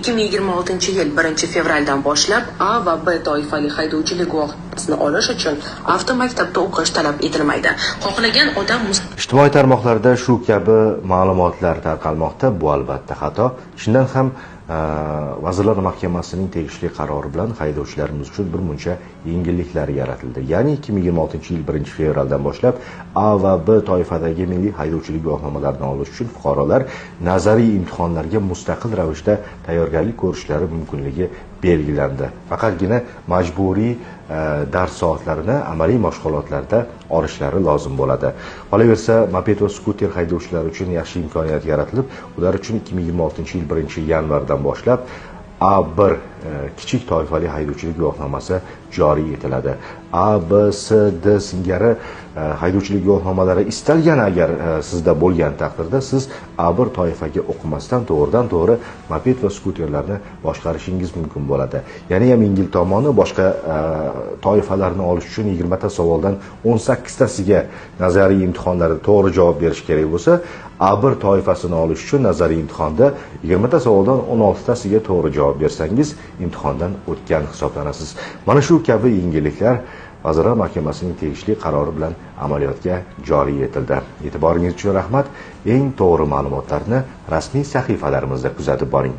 2026-yil 1-fevraldan boshlab A va B toifali haydovchilik guvohnomasini olish uchun avtomaktabda o'qish talab etilmaydi. Xohlagan odam ijtimoiy tarmoqlarda shu kabi ma'lumotlar tarqalmoqda. Bu albatta xato. Shundan ham Vazirlar Mahkamasining tegishli qarori bilan haydovchilarimiz uchun bir muncha yengilliklar yaratildi. Ya'ni 2026-yil 1-fevraldan boshlab A va B toifadagi milliy haydovchilik guvohnomalarini olish uchun fuqarolar nazariy imtihonlarga mustaqil ravishda tayyorgarlik ko'rishlari mumkinligi belgilandi. Faqatgina majburiy dars soatlarini amaliy mashg'ulotlarda olishlari lozim bo'ladi. Qolaversa, moped va skuter haydovchilari uchun yaxshi imkoniyat yaratilib, ular uchun 2026-yil 1-yanvardan boshlab A1 kichik toifali haydovchilik guvohnomasi joriy etiladi. A, B, C, D singari haydovchilik guvohnomalari istalgan agar sizda bo'lgan taqdirda siz A1 toifaga o'qimasdan to'g'ridan-to'g'ri moped va skuterlarni boshqarishingiz mumkin bo'ladi. Ya'ni ham yengil tomoni boshqa toifalarni olish uchun 20 ta savoldan 18 tasiga nazariy imtihonlarda to'g'ri javob berish kerak bo'lsa, A1 toifasini olish uchun nazariy imtihonda 20 ta savoldan 16 tasiga to'g'ri javob bersangiz imtihondan o'tgan hisoblanasiz. Mana shu kabi yengilliklar Vazirlar Mahkamasining tegishli qarori bilan amaliyotga joriy etildi. E'tiboringiz uchun rahmat. Eng to'g'ri ma'lumotlarni rasmiy sahifalarimizda kuzatib boring.